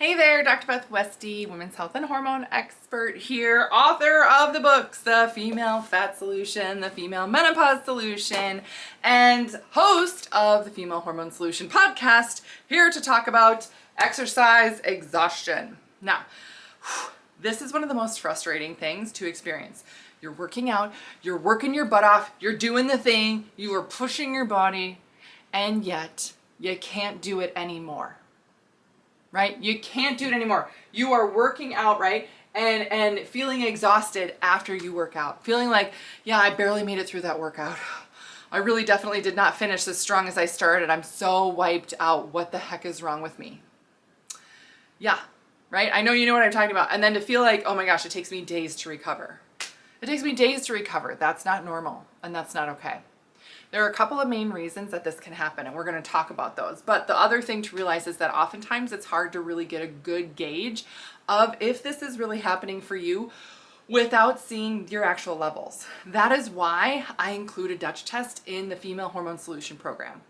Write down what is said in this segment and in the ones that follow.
Hey there, Dr. Beth Westy, women's health and hormone expert here, author of the books, The Female Fat Solution, The Female Menopause Solution, and host of the Female Hormone Solution podcast, here to talk about exercise exhaustion. Now, this is one of the most frustrating things to experience. You're working out, you're working your butt off, you're doing the thing, you are pushing your body, and yet you can't do it anymore. Right? You can't do it anymore. You are working out, right? And feeling exhausted after you work out. Feeling like, yeah, I barely made it through that workout. I really definitely did not finish as strong as I started. I'm so wiped out. What the heck is wrong with me? Yeah, right? I know you know what I'm talking about. And then to feel like, oh my gosh, it takes me days to recover. It takes me days to recover. That's not normal, and that's not okay. There are a couple of main reasons that this can happen, and we're going to talk about those. But the other thing to realize is that oftentimes it's hard to really get a good gauge of if this is really happening for you without seeing your actual levels. That is why I include a Dutch test in the Female Hormone Solution program.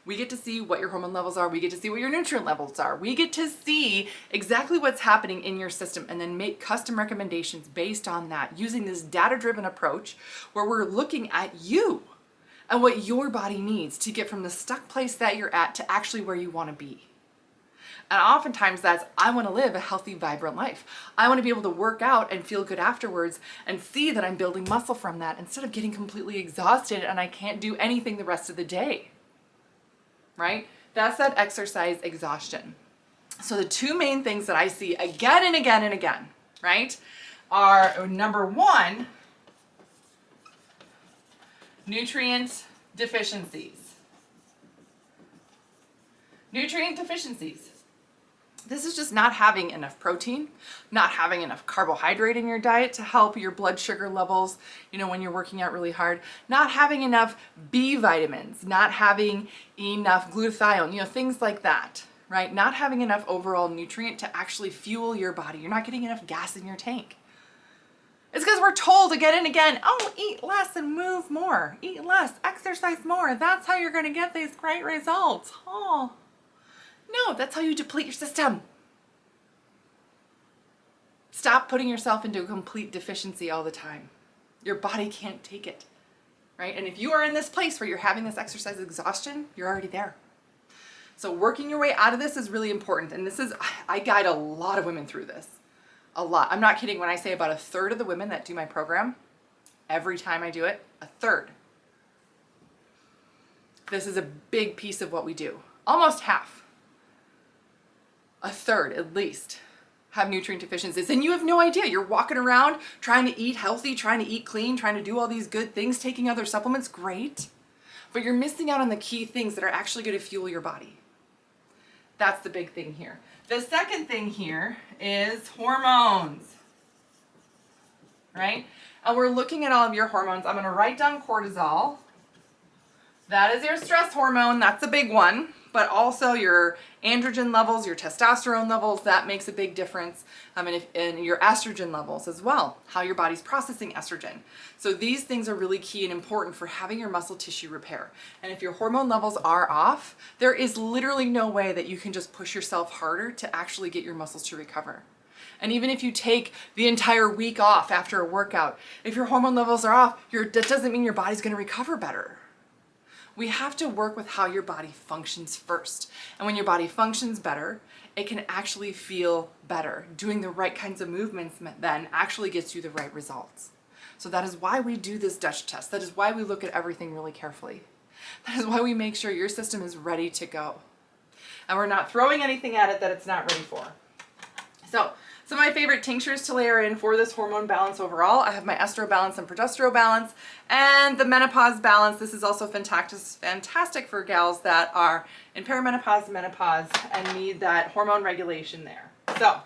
We get to see what your hormone levels are. We get to see what your nutrient levels are. We get to see exactly what's happening in your system and then make custom recommendations based on that using this data-driven approach where we're looking at you and what your body needs to get from the stuck place that you're at to actually where you want to be. And oftentimes that's, I want to live a healthy, vibrant life. I want to be able to work out and feel good afterwards and see that I'm building muscle from that instead of getting completely exhausted and I can't do anything the rest of the day. Right? That's that exercise exhaustion. So the two main things that I see again and again and again, right, are number one, nutrient deficiencies. Nutrient deficiencies. This is just not having enough protein, not having enough carbohydrate in your diet to help your blood sugar levels, when you're working out really hard, not having enough B vitamins, not having enough glutathione, things like that, right? Not having enough overall nutrient to actually fuel your body. You're not getting enough gas in your tank. It's because we're told again and again, oh, eat less and move more. Eat less, exercise more. That's how you're going to get these great results. Oh, no, that's how you deplete your system. Stop putting yourself into a complete deficiency all the time. Your body can't take it, right? And if you are in this place where you're having this exercise exhaustion, you're already there. So working your way out of this is really important. And I guide a lot of women through this. A lot. I'm not kidding when I say about a third of the women that do my program, every time I do it, a third. This is a big piece of what we do. Almost half. A third, at least, have nutrient deficiencies. And you have no idea. You're walking around trying to eat healthy, trying to eat clean, trying to do all these good things, taking other supplements, great. But you're missing out on the key things that are actually going to fuel your body. That's the big thing here. The second thing here is hormones, right? And we're looking at all of your hormones. I'm going to write down cortisol. That is your stress hormone. That's a big one. But also your androgen levels, your testosterone levels, that makes a big difference. And your estrogen levels as well, how your body's processing estrogen. So these things are really key and important for having your muscle tissue repair. And if your hormone levels are off, there is literally no way that you can just push yourself harder to actually get your muscles to recover. And even if you take the entire week off after a workout, if your hormone levels are off, that doesn't mean your body's going to recover better. We have to work with how your body functions first. And when your body functions better, it can actually feel better. Doing the right kinds of movements then actually gets you the right results. So that is why we do this Dutch test. That is why we look at everything really carefully. That is why we make sure your system is ready to go. And we're not throwing anything at it that it's not ready for. So some of my favorite tinctures to layer in for this hormone balance overall, I have my estro balance and progesterone balance and the menopause balance. This is also fantastic for gals that are in perimenopause, menopause, and need that hormone regulation there. So,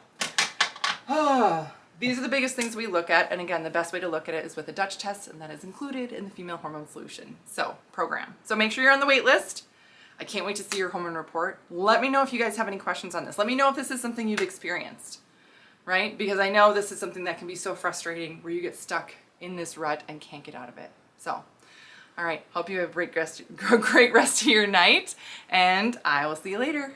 these are the biggest things we look at. And again, the best way to look at it is with a Dutch test, and that is included in the Female Hormone Solution program. So make sure you're on the wait list. I can't wait to see your hormone report. Let me know if you guys have any questions on this. Let me know if this is something you've experienced. Right? Because I know this is something that can be so frustrating where you get stuck in this rut and can't get out of it. So, all right. Hope you have a great rest of your night, and I will see you later.